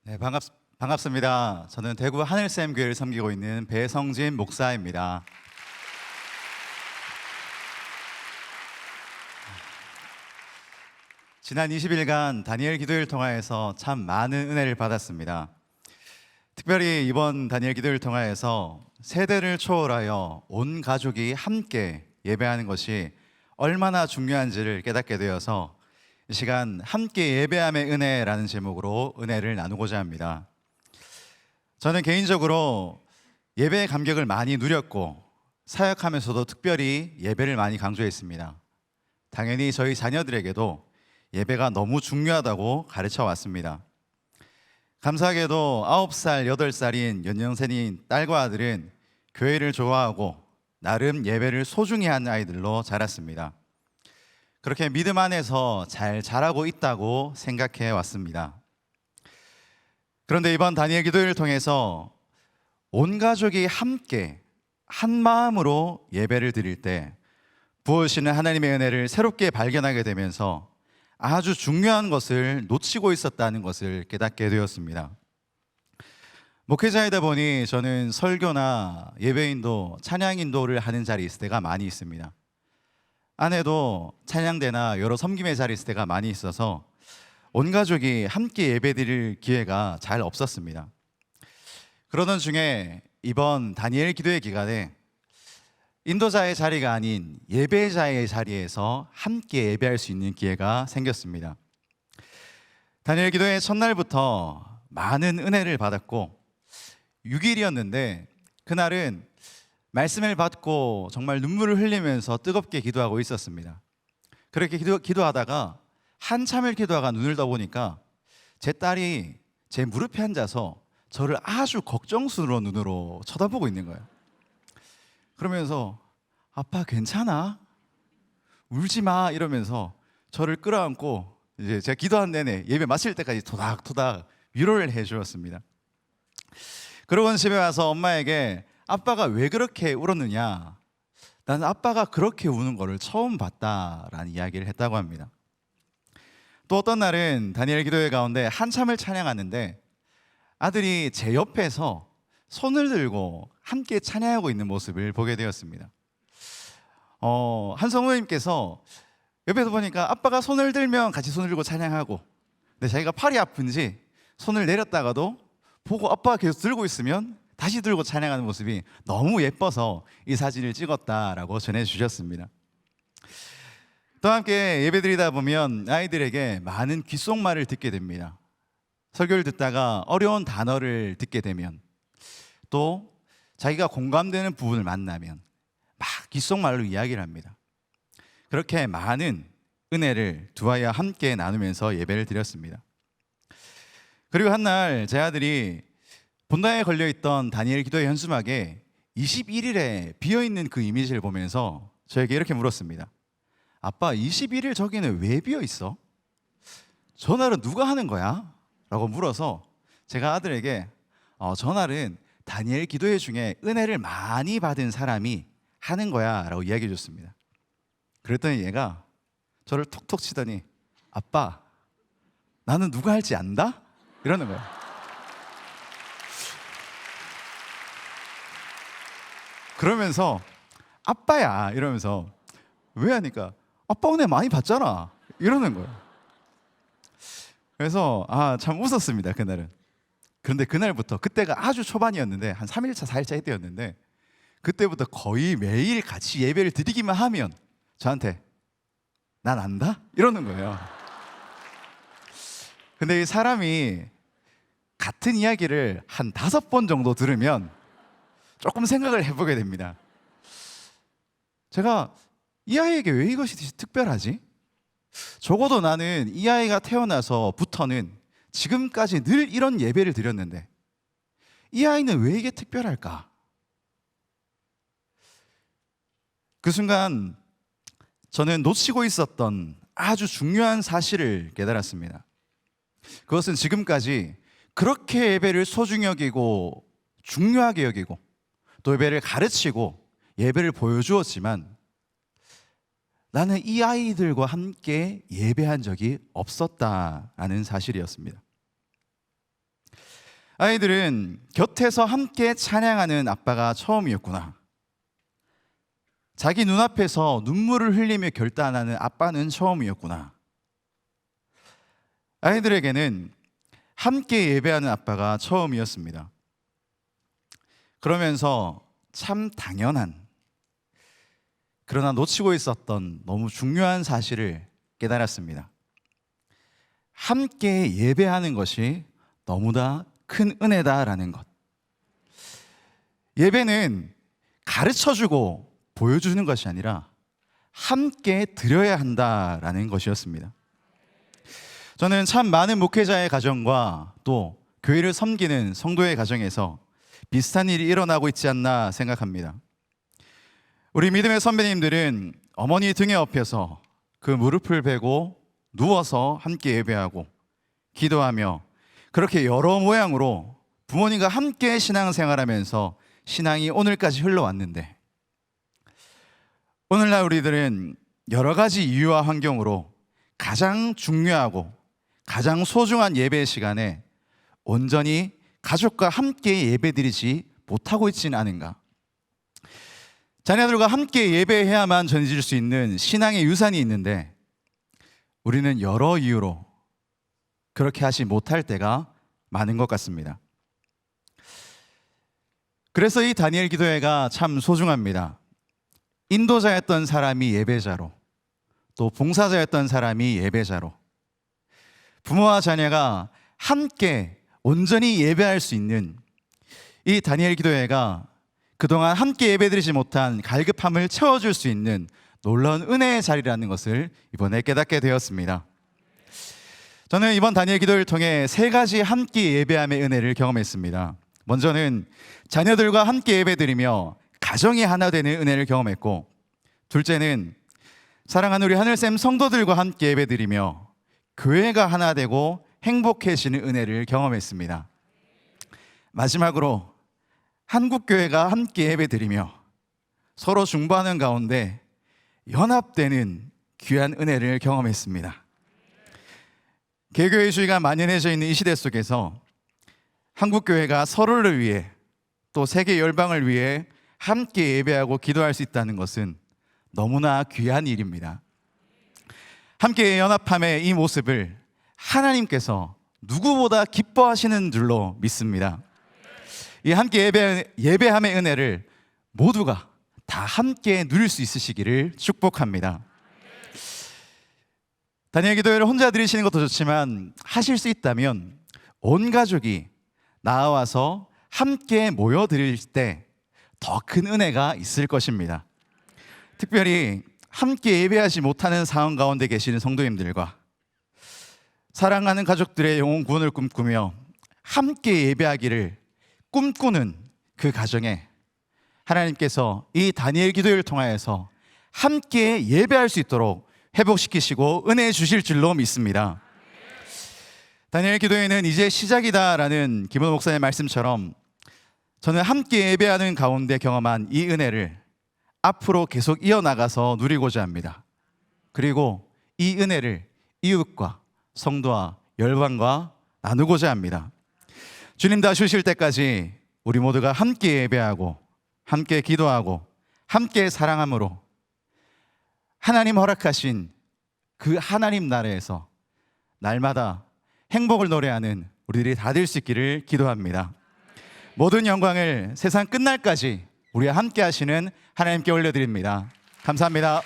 네, 반갑습니다. 저는 대구 하늘샘 교회를 섬기고 있는 배성진 목사입니다. 지난 20일간 다니엘 기도회를 통하여서 참 많은 은혜를 받았습니다. 특별히 이번 다니엘 기도회를 통하여서 세대를 초월하여 온 가족이 함께 예배하는 것이 얼마나 중요한지를 깨닫게 되어서 이 시간 함께 예배함의 은혜라는 제목으로 은혜를 나누고자 합니다. 저는 개인적으로 예배의 감격을 많이 누렸고 사역하면서도 특별히 예배를 많이 강조했습니다. 당연히 저희 자녀들에게도 예배가 너무 중요하다고 가르쳐 왔습니다. 감사하게도 9살, 8살인 연년생인 딸과 아들은 교회를 좋아하고 나름 예배를 소중히 하는 아이들로 자랐습니다. 그렇게 믿음 안에서 잘 자라고 있다고 생각해 왔습니다. 그런데 이번 다니엘 기도회를 통해서 온 가족이 함께 한 마음으로 예배를 드릴 때 부어주시는 하나님의 은혜를 새롭게 발견하게 되면서 아주 중요한 것을 놓치고 있었다는 것을 깨닫게 되었습니다. 목회자이다 보니 저는 설교나 예배인도 찬양인도를 하는 자리에 있을 때가 많이 있습니다. 아내도 찬양대나 여러 섬김의 자리에 있을 때가 많이 있어서 온 가족이 함께 예배드릴 기회가 잘 없었습니다. 그러던 중에 이번 다니엘 기도회 기간에 인도자의 자리가 아닌 예배자의 자리에서 함께 예배할 수 있는 기회가 생겼습니다. 다니엘 기도회 첫날부터 많은 은혜를 받았고 6일이었는데 그날은 말씀을 받고 정말 눈물을 흘리면서 뜨겁게 기도하고 있었습니다. 그렇게 기도하다가 한참을 기도하다가 눈을 떠보니까 제 딸이 제 무릎에 앉아서 저를 아주 걱정스러운 눈으로 쳐다보고 있는 거예요. 그러면서 아빠 괜찮아? 울지 마 이러면서 저를 끌어안고 이제 제가 기도한 내내 예배 마칠 때까지 토닥토닥 위로를 해 주었습니다. 그러고 집에 와서 엄마에게 아빠가 왜 그렇게 울었느냐, 나는 아빠가 그렇게 우는 거를 처음 봤다라는 이야기를 했다고 합니다. 또 어떤 날은 다니엘 기도회 가운데 한참을 찬양하는데 아들이 제 옆에서 손을 들고 함께 찬양하고 있는 모습을 보게 되었습니다. 한 성도님께서 옆에서 보니까 아빠가 손을 들면 같이 손을 들고 찬양하고, 근데 자기가 팔이 아픈지 손을 내렸다가도 보고 아빠가 계속 들고 있으면 다시 들고 찬양하는 모습이 너무 예뻐서 이 사진을 찍었다라고 전해주셨습니다. 또 함께 예배드리다 보면 아이들에게 많은 귓속말을 듣게 됩니다. 설교를 듣다가 어려운 단어를 듣게 되면, 또 자기가 공감되는 부분을 만나면 막 귓속말로 이야기를 합니다. 그렇게 많은 은혜를 두 아이와 함께 나누면서 예배를 드렸습니다. 그리고 한날 제 아들이 본당에 걸려있던 다니엘 기도의 현수막에 21일에 비어있는 그 이미지를 보면서 저에게 이렇게 물었습니다. 아빠, 21일 저기는 왜 비어있어? 전날은 누가 하는 거야? 라고 물어서 제가 아들에게 전날은 다니엘 기도회 중에 은혜를 많이 받은 사람이 하는 거야 라고 이야기해 줬습니다. 그랬더니 얘가 저를 톡톡 치더니 아빠, 나는 누가 할지 안다? 이러는 거예요. 그러면서 아빠야 이러면서 왜 하니까 아빠 은혜 많이 받잖아 이러는 거예요. 그래서 참 웃었습니다 그날은. 그런데 그날부터, 그때가 아주 초반이었는데 한 3일차 4일차 때였는데 그때부터 거의 매일 같이 예배를 드리기만 하면 저한테 난 안다? 이러는 거예요. 근데 이 사람이 같은 이야기를 한 5번 정도 들으면 조금 생각을 해보게 됩니다. 제가 이 아이에게 왜 이것이 특별하지? 적어도 나는 이 아이가 태어나서부터는 지금까지 늘 이런 예배를 드렸는데 이 아이는 왜 이게 특별할까? 그 순간 저는 놓치고 있었던 아주 중요한 사실을 깨달았습니다. 그것은 지금까지 그렇게 예배를 소중히 여기고 중요하게 여기고 또 예배를 가르치고 예배를 보여주었지만 나는 이 아이들과 함께 예배한 적이 없었다라는 사실이었습니다. 아이들은 곁에서 함께 찬양하는 아빠가 처음이었구나. 자기 눈앞에서 눈물을 흘리며 결단하는 아빠는 처음이었구나. 아이들에게는 함께 예배하는 아빠가 처음이었습니다. 그러면서 참 당연한, 그러나 놓치고 있었던 너무 중요한 사실을 깨달았습니다. 함께 예배하는 것이 너무나 큰 은혜다라는 것. 예배는 가르쳐주고 보여주는 것이 아니라 함께 드려야 한다라는 것이었습니다. 저는 참 많은 목회자의 가정과 또 교회를 섬기는 성도의 가정에서 비슷한 일이 일어나고 있지 않나 생각합니다. 우리 믿음의 선배님들은 어머니 등에 업혀서 그 무릎을 베고 누워서 함께 예배하고 기도하며 그렇게 여러 모양으로 부모님과 함께 신앙생활하면서 신앙이 오늘까지 흘러왔는데, 오늘날 우리들은 여러 가지 이유와 환경으로 가장 중요하고 가장 소중한 예배 시간에 온전히 가족과 함께 예배드리지 못하고 있지는 않은가. 자녀들과 함께 예배해야만 전해질 수 있는 신앙의 유산이 있는데 우리는 여러 이유로 그렇게 하지 못할 때가 많은 것 같습니다. 그래서 이 다니엘 기도회가 참 소중합니다. 인도자였던 사람이 예배자로, 또 봉사자였던 사람이 예배자로, 부모와 자녀가 함께 온전히 예배할 수 있는 이 다니엘 기도회가 그동안 함께 예배드리지 못한 갈급함을 채워줄 수 있는 놀라운 은혜의 자리라는 것을 이번에 깨닫게 되었습니다. 저는 이번 다니엘 기도를 통해 세 가지 함께 예배함의 은혜를 경험했습니다. 먼저는 자녀들과 함께 예배드리며 가정이 하나 되는 은혜를 경험했고, 둘째는 사랑하는 우리 하늘샘 성도들과 함께 예배드리며 교회가 하나 되고 행복해지는 은혜를 경험했습니다. 마지막으로 한국교회가 함께 예배드리며 서로 중보하는 가운데 연합되는 귀한 은혜를 경험했습니다. 개교회주의가 만연해져 있는 이 시대 속에서 한국교회가 서로를 위해 또 세계 열방을 위해 함께 예배하고 기도할 수 있다는 것은 너무나 귀한 일입니다. 함께 연합함의 이 모습을 하나님께서 누구보다 기뻐하시는 줄로 믿습니다. 이 함께 예배함의 은혜를 모두가 다 함께 누릴 수 있으시기를 축복합니다. 다니엘 기도회를 혼자 드리시는 것도 좋지만 하실 수 있다면 온 가족이 나와서 함께 모여 드릴 때 더 큰 은혜가 있을 것입니다. 특별히 함께 예배하지 못하는 상황 가운데 계시는 성도님들과 사랑하는 가족들의 영혼 구원을 꿈꾸며 함께 예배하기를 꿈꾸는 그 가정에 하나님께서 이 다니엘 기도회를 통하여서 함께 예배할 수 있도록 회복시키시고 은혜 주실 줄로 믿습니다. 다니엘 기도회는 이제 시작이다라는 김원 목사의 말씀처럼 저는 함께 예배하는 가운데 경험한 이 은혜를 앞으로 계속 이어나가서 누리고자 합니다. 그리고 이 은혜를 이웃과 성도와 열방과 나누고자 합니다. 주님 다시 오실 때까지 우리 모두가 함께 예배하고 함께 기도하고 함께 사랑함으로 하나님 허락하신 그 하나님 나라에서 날마다 행복을 노래하는 우리들이 다 될 수 있기를 기도합니다. 모든 영광을 세상 끝날까지 우리와 함께 하시는 하나님께 올려드립니다. 감사합니다.